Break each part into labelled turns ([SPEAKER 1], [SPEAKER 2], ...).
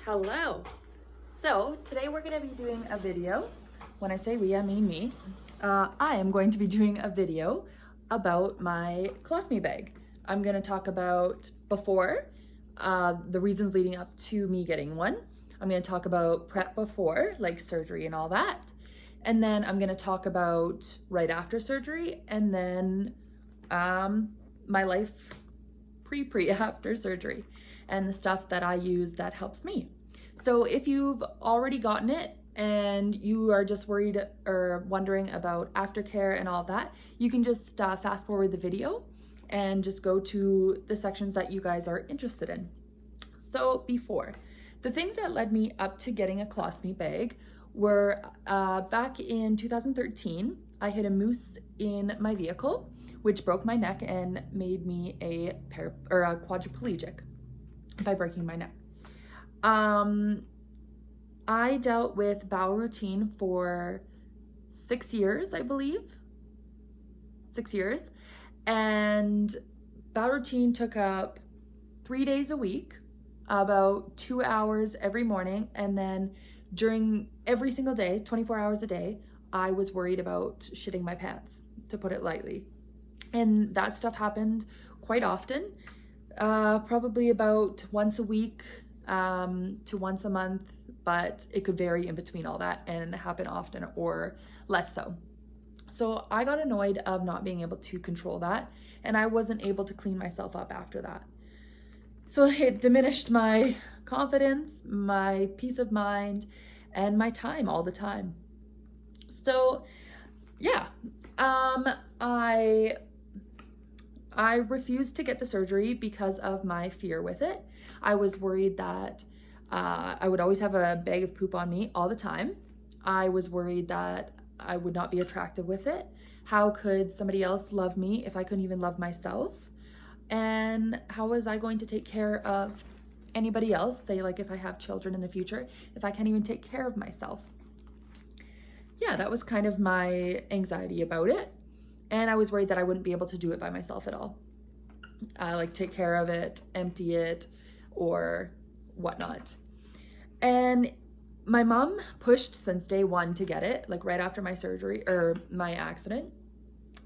[SPEAKER 1] Hello. So today we're going to be doing a video. When I say we, I mean me. I am going to be doing a video about my colostomy bag. I'm going to talk about before, the reasons leading up to me getting one. I'm going to talk about prep before, like surgery and all that. And then I'm going to talk about right after surgery, and then my life pre-after surgery and the stuff that I use that helps me. So if you've already gotten it and you are just worried or wondering about aftercare and all that, you can just fast forward the video and just go to the sections that you guys are interested in. So before, the things that led me up to getting a colostomy bag were back in 2013, I hit a moose in my vehicle, which broke my neck and made me a quadriplegic by breaking my neck. I dealt with bowel routine for 6 years, I believe. 6 years. And bowel routine took up 3 days a week, about 2 hours every morning. And then during every single day, 24 hours a day, I was worried about shitting my pants, to put it lightly. And that stuff happened quite often, probably about once a week to once a month, but it could vary in between all that and happen often or less so. So I got annoyed of not being able to control that, and I wasn't able to clean myself up after that. So it diminished my confidence, my peace of mind, and my time all the time. So yeah, I refused to get the surgery because of my fear with it. I was worried that I would always have a bag of poop on me all the time. I was worried that I would not be attractive with it. How could somebody else love me if I couldn't even love myself? And how was I going to take care of anybody else, say like if I have children in the future, if I can't even take care of myself? Yeah, that was kind of my anxiety about it. And I was worried that I wouldn't be able to do it by myself at all. Like take care of it, empty it, or whatnot. And my mom pushed since day one to get it, like right after my surgery or my accident.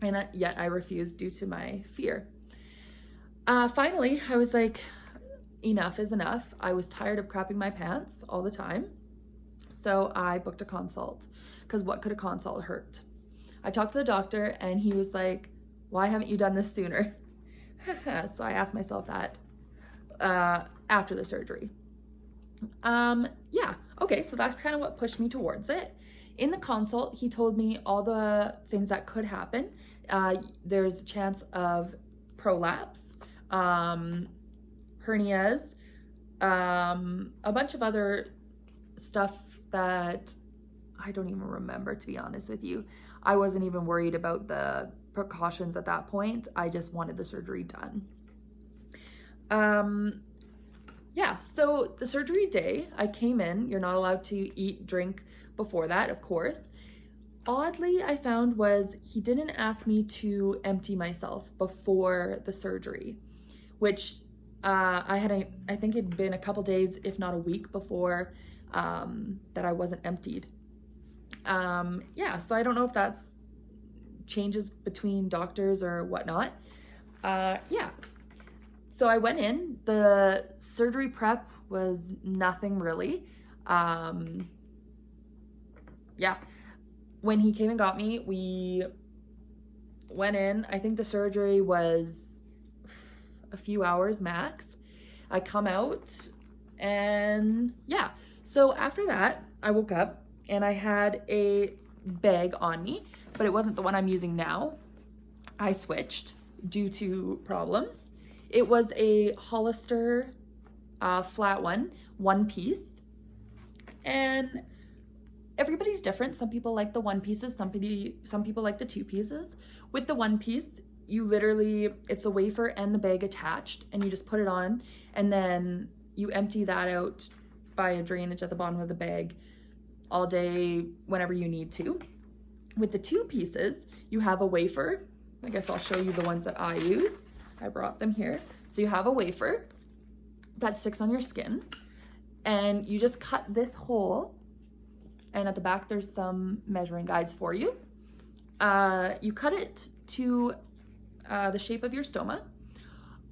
[SPEAKER 1] And yet I refused due to my fear. Finally, I was like, enough is enough. I was tired of crapping my pants all the time. So I booked a consult, because what could a consult hurt? I talked to the doctor and he was like, why haven't you done this sooner? So I asked myself that after the surgery. Yeah, okay, so that's kind of what pushed me towards it. In the consult, he told me all the things that could happen. There's a chance of prolapse, hernias, a bunch of other stuff that I don't even remember, to be honest with you. I wasn't even worried about the precautions at that point. I just wanted the surgery done. Yeah, so the surgery day, I came in. You're not allowed to eat, drink before that, of course. Oddly, I found was he didn't ask me to empty myself before the surgery, which I think it'd been a couple days, if not a week before that I wasn't emptied. Yeah, so I don't know if that's changes between doctors or whatnot. Yeah, so I went in. The surgery prep was nothing really. Yeah, when he came and got me, we went in. I think the surgery was a few hours max. I come out and yeah, so after that I woke up and I had a bag on me, but it wasn't the one I'm using now. I switched due to problems. It was a Hollister flat one piece. And everybody's different. Some people like the one pieces, some people like the 2 pieces. With the one piece, you literally, it's a wafer and the bag attached, and you just put it on, and then you empty that out by a drainage at the bottom of the bag all day whenever you need to. With the 2 pieces, you have a wafer. I guess I'll show you the ones that I use. I brought them here. So you have a wafer that sticks on your skin. and you just cut this hole, and at the back there's some measuring guides for you. You cut it to the shape of your stoma.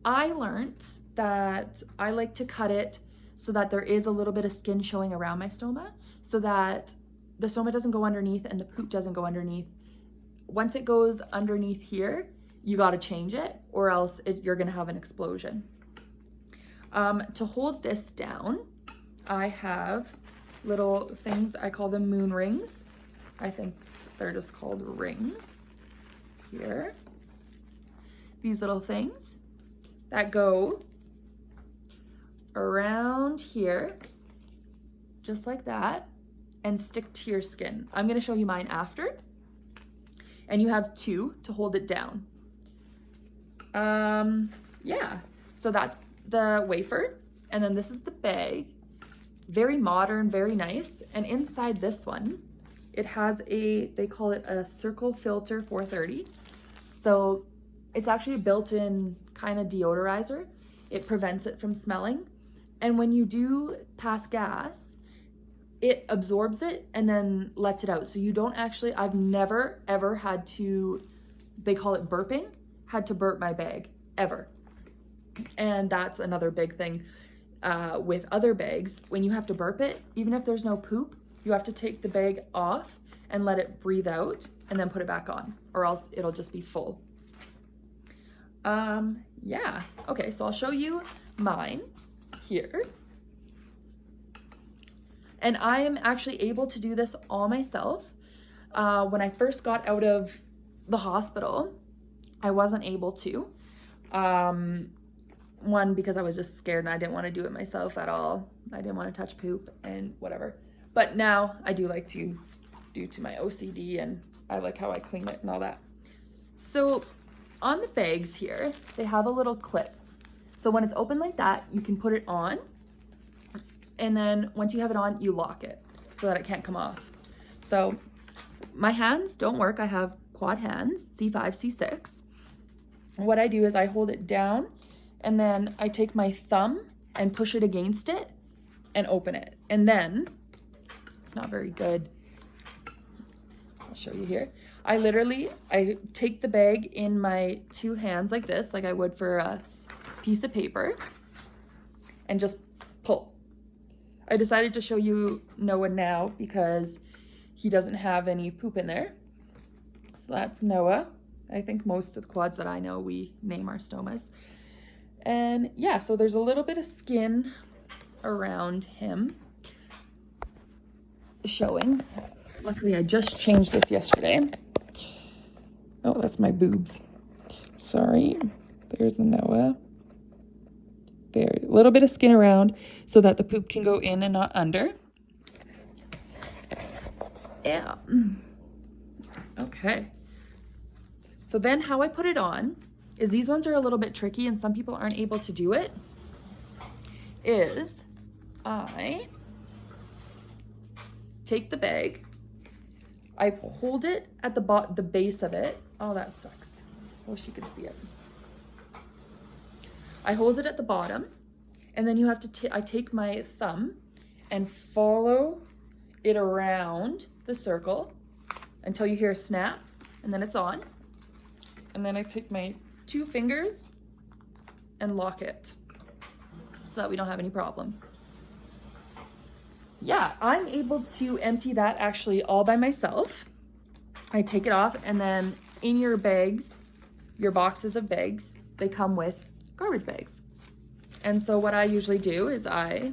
[SPEAKER 1] I learned that I like to cut it so that there is a little bit of skin showing around my stoma, so that the stoma doesn't go underneath and the poop doesn't go underneath. Once it goes underneath here, you got to change it, or else you're going to have an explosion. To hold this down, I have little things, I call them moon rings. I think they're just called rings here. These little things that go around here, just like that, and stick to your skin. I'm going to show you mine after. And you have 2 to hold it down. Yeah, so that's the wafer, and then this is the bag. Very modern, very nice. And inside this one, it has they call it a circle filter 430. So it's actually a built-in kind of deodorizer. It prevents it from smelling. And when you do pass gas, it absorbs it and then lets it out. So you don't actually, I've never ever had to, they call it burping, had to burp my bag, ever. And that's another big thing with other bags. When you have to burp it, even if there's no poop, you have to take the bag off and let it breathe out and then put it back on, or else it'll just be full. Yeah, okay, so I'll show you mine here. And I am actually able to do this all myself. When I first got out of the hospital, I wasn't able to. One, because I was just scared and I didn't want to do it myself at all. I didn't want to touch poop and whatever. But now I do like to due to my OCD, and I like how I clean it and all that. So on the bags here, they have a little clip. So when it's open like that, you can put it on. And then once you have it on, you lock it so that it can't come off. So my hands don't work. I have quad hands, C5, C6. What I do is I hold it down, and then I take my thumb and push it against it and open it. And then, it's not very good. I'll show you here. I take the bag in my 2 hands like this, like I would for a piece of paper, and just pull. I decided to show you Noah now because he doesn't have any poop in there. So that's Noah. I think most of the quads that I know, we name our stomas. And yeah, so there's a little bit of skin around him showing. Luckily, I just changed this yesterday. Oh, that's my boobs. Sorry. There's Noah. There, a little bit of skin around so that the poop can go in and not under. Yeah. Okay. So then how I put it on is, these ones are a little bit tricky and some people aren't able to do it, is I take the bag, I hold it at the base of it. Oh, that sucks. I wish you could see it. I hold it at the bottom, and then you have to, I take my thumb and follow it around the circle until you hear a snap, and then it's on. And then I take my 2 fingers and lock it so that we don't have any problems. Yeah, I'm able to empty that actually all by myself. I take it off, and then in your bags, your boxes of bags, they come with garbage bags. And so what I usually do is I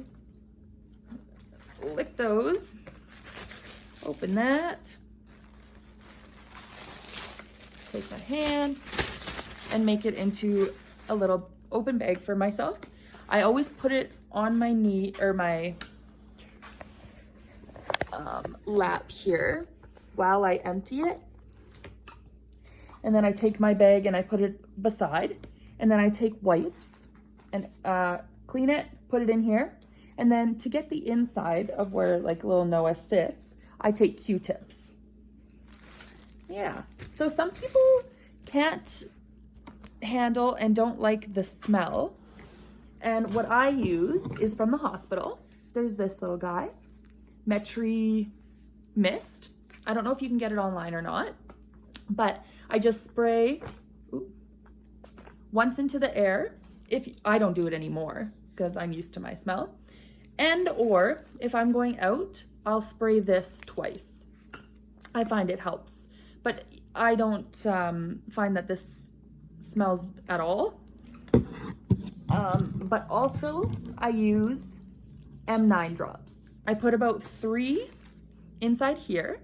[SPEAKER 1] lick those, open that, take my hand and make it into a little open bag for myself. I always put it on my knee, or my lap here while I empty it. And then I take my bag and I put it beside, and then I take wipes and clean it, put it in here. And then to get the inside of where like little Noah sits, I take Q-tips. Yeah, so some people can't handle and don't like the smell. And what I use is from the hospital. there's this little guy, Metri Mist. I don't know if you can get it online or not, but I just spray once into the air. If I don't do it anymore because I'm used to my smell. And or if I'm going out, I'll spray this twice. I find it helps, but I don't find that this smells at all. But also I use M9 drops. I put about 3 inside here,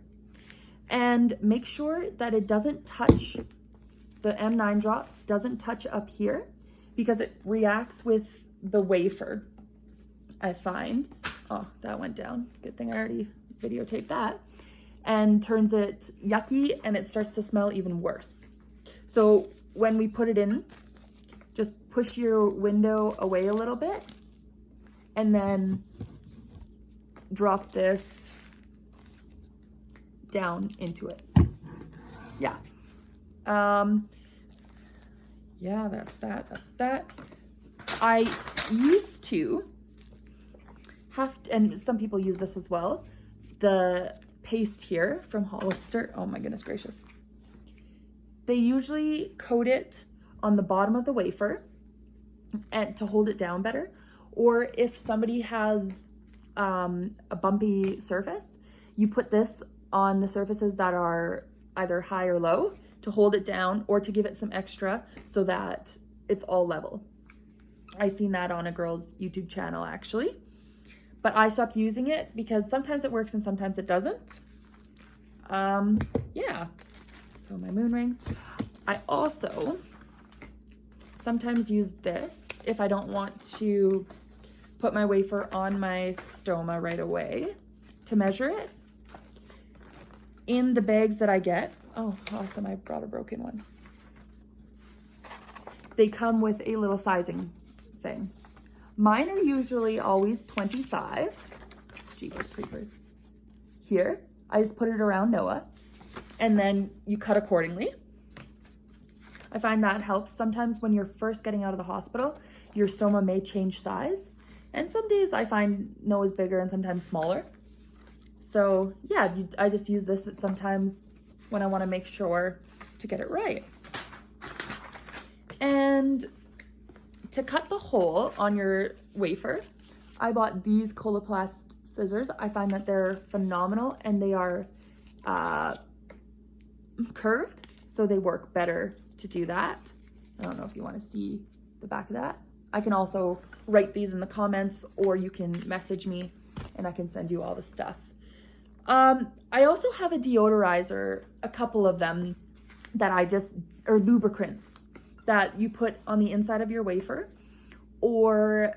[SPEAKER 1] and make sure that it doesn't touch, the M9 drops doesn't touch up here because it reacts with the wafer, I find. Oh, that went down. Good thing I already videotaped that. And turns it yucky, and it starts to smell even worse. So when we put it in, just push your window away a little bit and then drop this down into it. Yeah. Yeah, that's that. I used to have to, and some people use this as well, the paste here from Hollister. Oh my goodness gracious. They usually coat it on the bottom of the wafer and to hold it down better. Or if somebody has a bumpy surface, you put this on the surfaces that are either high or low to hold it down, or to give it some extra so that it's all level. I've seen that on a girl's YouTube channel actually, but I stopped using it because sometimes it works and sometimes it doesn't. Yeah, so my moon rings. I also sometimes use this if I don't want to put my wafer on my stoma right away to measure it. In the bags that I get, oh awesome, I brought a broken one. They come with a little sizing thing. Mine are usually always 25. Jeepers creepers. Here, I just put it around Noah, and then you cut accordingly. I find that helps. Sometimes when you're first getting out of the hospital, your stoma may change size. And some days I find Noah's bigger and sometimes smaller. So yeah, I just use this sometimes when I want to make sure to get it right. And to cut the hole on your wafer, I bought these Coloplast scissors. I find that they're phenomenal, and they are curved, so they work better to do that. I don't know if you want to see the back of that. I can also write these in the comments, or you can message me and I can send you all the stuff. I also have a deodorizer, a couple of them that or lubricants that you put on the inside of your wafer or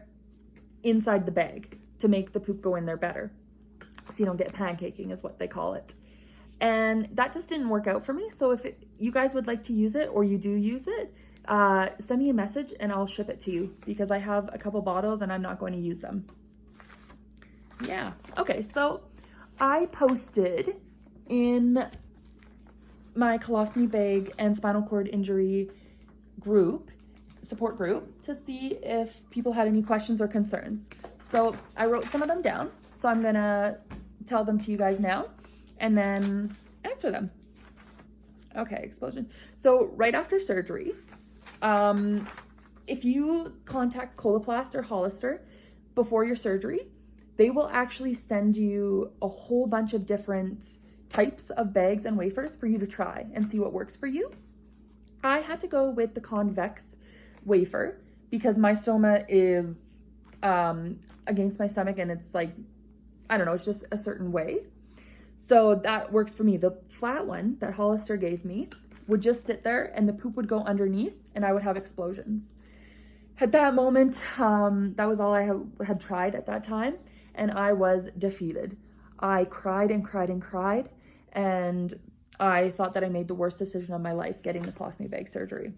[SPEAKER 1] inside the bag to make the poop go in there better, so you don't get pancaking is what they call it. And that just didn't work out for me. So if you guys would like to use it, or you do use it, send me a message and I'll ship it to you, because I have a couple bottles and I'm not going to use them. Yeah. Okay, so I posted in my colostomy bag and spinal cord injury support group, to see if people had any questions or concerns. So I wrote some of them down, so I'm gonna tell them to you guys now and then answer them. Okay, explosion. So right after surgery, if you contact Coloplast or Hollister before your surgery, they will actually send you a whole bunch of different types of bags and wafers for you to try and see what works for you. I had to go with the convex wafer because my stoma is against my stomach, and it's like, I don't know, it's just a certain way. So that works for me. The flat one that Hollister gave me would just sit there and the poop would go underneath and I would have explosions. At that moment, that was all I had tried at that time, and I was defeated. I cried and cried and cried, and I thought that I made the worst decision of my life getting the colostomy bag surgery.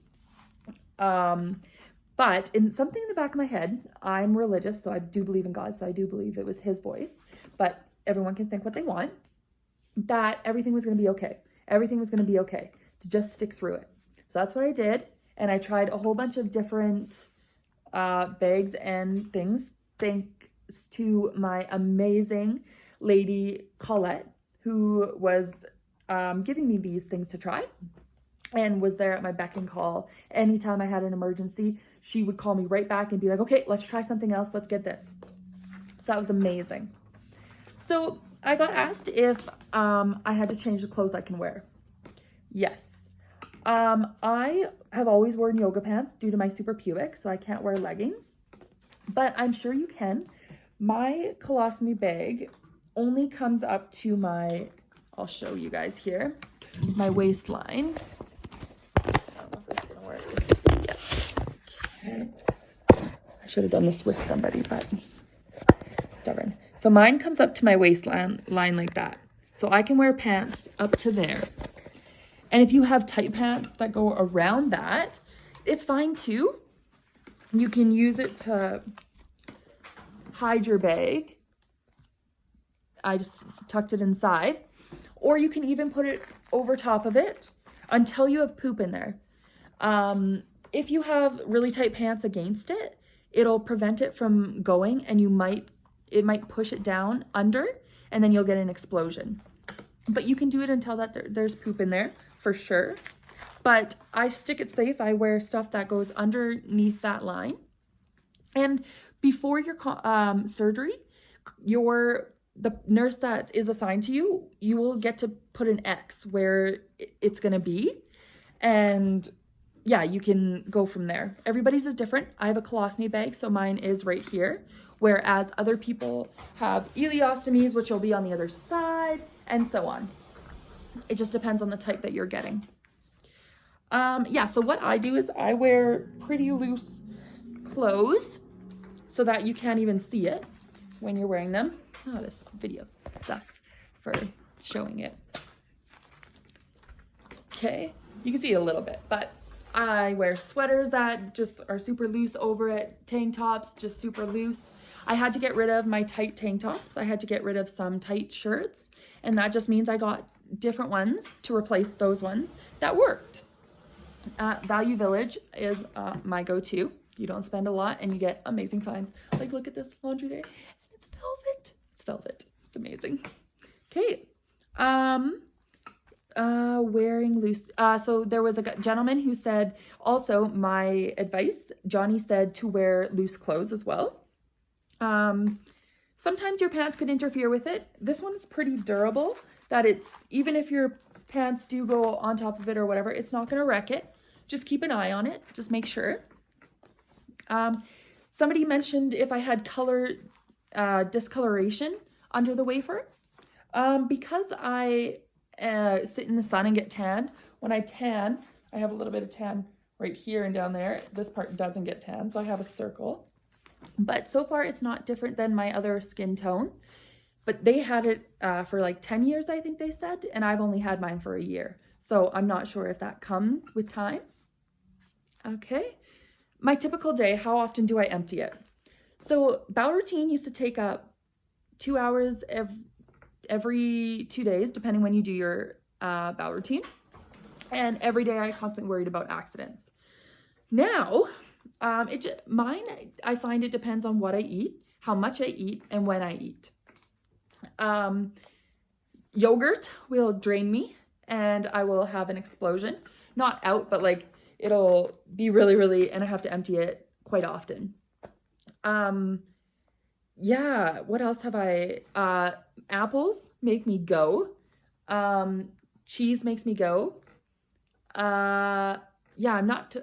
[SPEAKER 1] But in something in the back of my head, I'm religious, so I do believe in God, so I do believe it was his voice, but everyone can think what they want, that everything was going to be okay. Everything was going to be okay, to just stick through it. So that's what I did, and I tried a whole bunch of different bags and things. Thank to my amazing lady Colette, who was giving me these things to try and was there at my beck and call. Anytime I had an emergency, she would call me right back and be like, okay, let's try something else. Let's get this. So that was amazing. So I got asked if I had to change the clothes I can wear. Yes. I have always worn yoga pants due to my super pubic, so I can't wear leggings, but I'm sure you can. My colostomy bag only comes up to my, I'll show you guys here, my waistline. I don't know if this is gonna work. Yes. Okay. I should have done this with somebody, but stubborn. So mine comes up to my waistline like that. So I can wear pants up to there. And if you have tight pants that go around that, it's fine too. You can use it to hide your bag. I just tucked it inside. Or you can even put it over top of it until you have poop in there. If you have really tight pants against it, it'll prevent it from going, and it might push it down under, and then you'll get an explosion. But you can do it until that there's poop in there for sure. But I stick it safe. I wear stuff that goes underneath that line. And before your surgery, the nurse that is assigned to you, you will get to put an X where it's going to be. And yeah, you can go from there. Everybody's is different. I have a colostomy bag, so mine is right here. Whereas other people have ileostomies, which will be on the other side, and so on. It just depends on the type that you're getting. Yeah, so what I do is I wear pretty loose clothes so that you can't even see it when you're wearing them. Oh, this video sucks for showing it. Okay, you can see a little bit, but I wear sweaters that just are super loose over it, tank tops, just super loose. I had to get rid of my tight tank tops. I had to get rid of some tight shirts, and that just means I got different ones to replace those ones that worked. Value Village is my go-to. You don't spend a lot and you get amazing finds. Like, look at this laundry day. It's velvet. It's velvet. It's amazing. Okay. Wearing loose. So there was a gentleman who said, also my advice, Johnny said to wear loose clothes as well. Sometimes your pants could interfere with it. This one's pretty durable, that it's, even if your pants do go on top of it or whatever, it's not going to wreck it. Just keep an eye on it. Just make sure. Somebody mentioned if I had color discoloration under the wafer. Because I sit in the sun and get tanned, when I tan, I have a little bit of tan right here and down there. This part doesn't get tan, so I have a circle. But so far, it's not different than my other skin tone. But they had it for like 10 years, I think they said, and I've only had mine for a year. So I'm not sure if that comes with time. Okay. My typical day, how often do I empty it? So bowel routine used to take up 2 hours every 2 days, depending when you do your bowel routine. And every day I constantly worried about accidents. Now, mine, I find it depends on what I eat, how much I eat, and when I eat. Yogurt will drain me and I will have an explosion. Not out, but like it'll be really, and I have to empty it quite often. Yeah, what else have I? Apples make me go. Cheese makes me go. Yeah,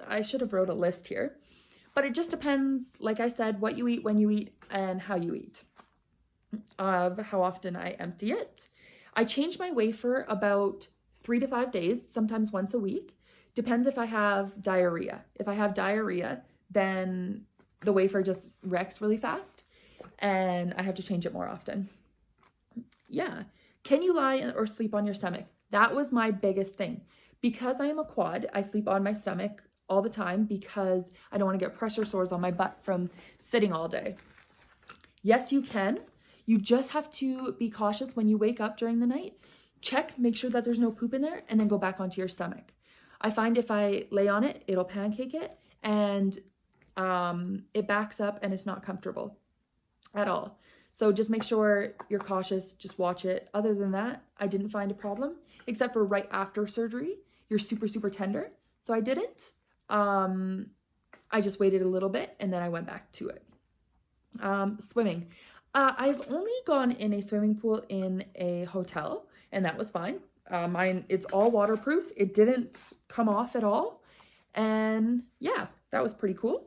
[SPEAKER 1] I should have wrote a list here. But it just depends, like I said, what you eat, when you eat, and how you eat. Of how often I empty it. I change my wafer about 3 to 5 days, sometimes once a week. Depends if I have diarrhea. If I have diarrhea, then the wafer just wrecks really fast and I have to change it more often. Yeah. Can you lie or sleep on your stomach? That was my biggest thing. Because I am a quad, I sleep on my stomach all the time because I don't want to get pressure sores on my butt from sitting all day. Yes, you can. You just have to be cautious when you wake up during the night. Check, make sure that there's no poop in there, and then go back onto your stomach. I find if I lay on it, it'll pancake it, and it backs up and it's not comfortable. at all. So just make sure you're cautious, just watch it. Other than that, I didn't find a problem, except for right after surgery. You're super, super tender. So I didn't. I just waited a little bit and then I went back to it. Swimming. I've only gone in a swimming pool in a hotel, and that was fine. Mine, it's all waterproof. It didn't come off at all. And yeah, that was pretty cool.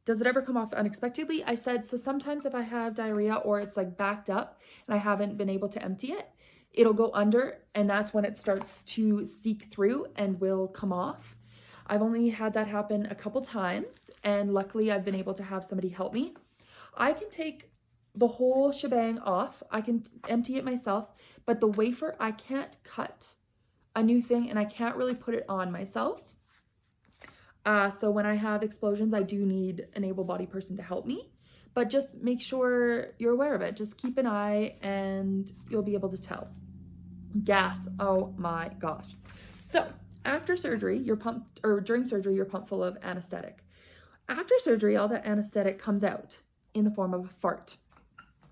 [SPEAKER 1] Does it ever come off unexpectedly? I said, so sometimes if I have diarrhea or it's like backed up and I haven't been able to empty it, it'll go under, and that's when it starts to seep through and will come off. I've only had that happen a couple times, and luckily I've been able to have somebody help me. I can take the whole shebang off. I can empty it myself, but the wafer, I can't cut a new thing and I can't really put it on myself. So when I have explosions, I do need an able-bodied person to help me, but just make sure you're aware of it. Just keep an eye and you'll be able to tell. Gas, oh my gosh. So after surgery, you're pumped, or during surgery, you're pumped full of anesthetic. After surgery, all that anesthetic comes out in the form of a fart.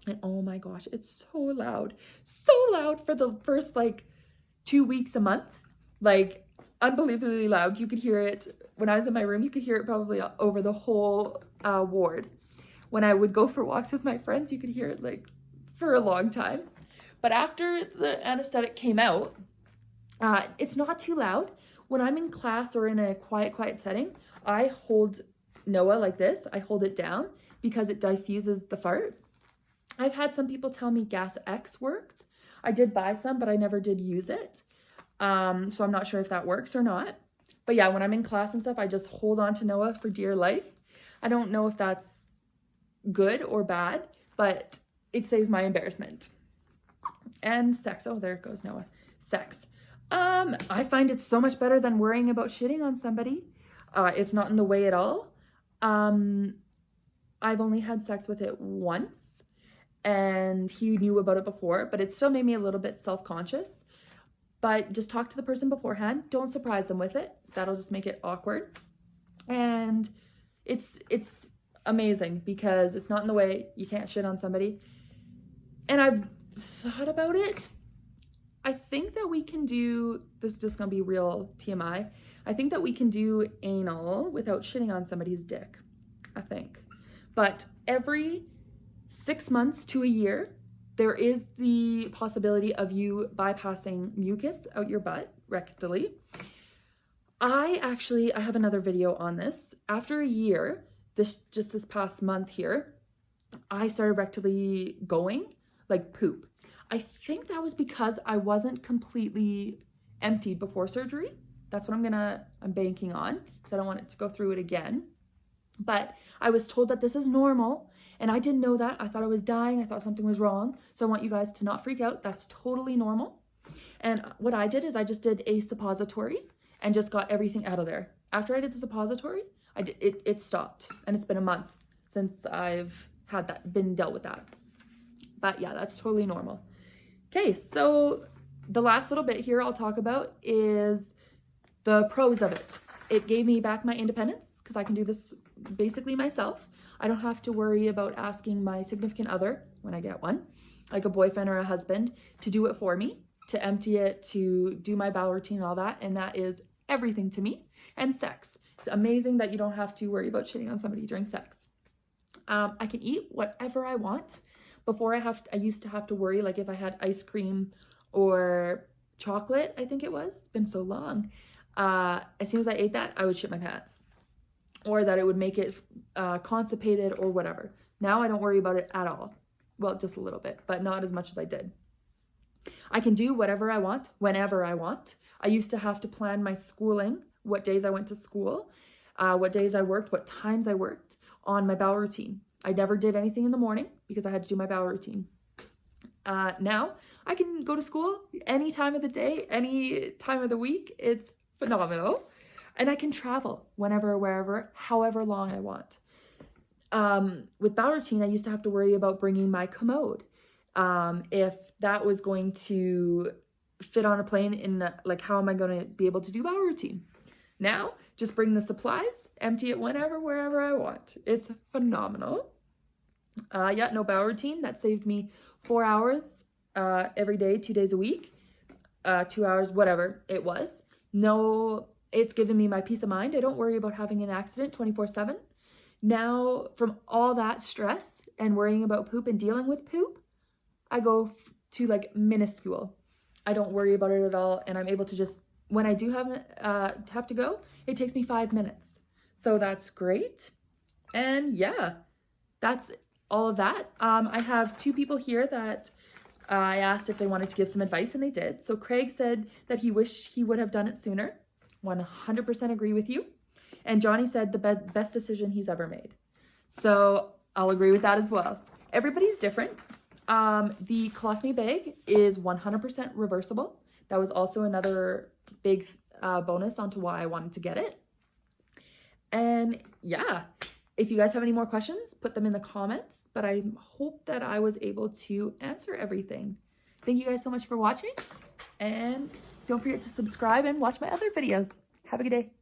[SPEAKER 1] And oh my gosh, it's so loud for the first like 2 weeks, a month, like unbelievably loud. You could hear it when I was in my room. You could hear it probably over the whole ward. When I would go for walks with my friends, you could hear it like for a long time. But after the anesthetic came out, it's not too loud. When I'm in class or in a quiet setting, I hold Noah like this. I hold it down because it diffuses the fart. I've had some people tell me Gas X works. I did buy some, but I never did use it. So I'm not sure if that works or not. But yeah, when I'm in class and stuff, I just hold on to Noah for dear life. I don't know if that's good or bad, but it saves my embarrassment. And sex. Oh, there goes Noah. Sex. I find it so much better than worrying about shitting on somebody. It's not in the way at all. I've only had sex with it once, and he knew about it before, but it still made me a little bit self-conscious. But just talk to the person beforehand. Don't surprise them with it. That'll just make it awkward. And it's amazing because it's not in the way. You can't shit on somebody. And I've thought about it. I think that we can do, this is just gonna be real TMI. I think that we can do anal without shitting on somebody's dick, I think. But every 6 months to a year, there is the possibility of you bypassing mucus out your butt rectally. I have another video on this. After a year, this past month here, I started rectally going, like poop. I think that was because I wasn't completely emptied before surgery. That's what I'm banking on, because I don't want it to go through it again. But I was told that this is normal, and I didn't know that. I thought I was dying. I thought something was wrong. So I want you guys to not freak out. That's totally normal. And what I did is I just did a suppository and just got everything out of there. After I did the suppository, it stopped, and it's been a month since I've been dealt with that. But yeah, that's totally normal. Okay, so the last little bit here I'll talk about is the pros of it. It gave me back my independence because I can do this basically myself. I don't have to worry about asking my significant other, when I get one, like a boyfriend or a husband, to do it for me, to empty it, to do my bowel routine and all that, and that is everything to me. And sex. It's amazing that you don't have to worry about shitting on somebody during sex. I can eat whatever I want. Before I used to have to worry, like if I had ice cream or chocolate, I think it was. It's been so long. As soon as I ate that, I would shit my pants. Or that it would make it constipated or whatever. Now I don't worry about it at all. Well, just a little bit, but not as much as I did. I can do whatever I want, whenever I want. I used to have to plan my schooling, what days I went to school, what days I worked, what times I worked on my bowel routine. I never did anything in the morning because I had to do my bowel routine. Now I can go to school any time of the day, any time of the week. It's phenomenal. And I can travel whenever, wherever, however long I want. With bowel routine, I used to have to worry about bringing my commode. If that was going to fit on a plane like how am I going to be able to do bowel routine? Now, just bring the supplies, empty it whenever, wherever I want. It's phenomenal. Yeah, no bowel routine. That saved me 4 hours every day, 2 days a week, 2 hours, whatever it was. No, it's given me my peace of mind. I don't worry about having an accident 24/7. Now, from all that stress and worrying about poop and dealing with poop, I go to like minuscule. I don't worry about it at all, and I'm able to just, when I do have to go, it takes me 5 minutes. So that's great. And yeah, that's all of that. I have 2 people here that I asked if they wanted to give some advice, and they did. So Craig said that he wished he would have done it sooner. 100% agree with you. And Johnny said the best decision he's ever made. So I'll agree with that as well. Everybody's different. The colostomy bag is 100% reversible. That was also another big bonus onto why I wanted to get it. And yeah, if you guys have any more questions, put them in the comments. But I hope that I was able to answer everything. Thank you guys so much for watching. And don't forget to subscribe and watch my other videos. Have a good day.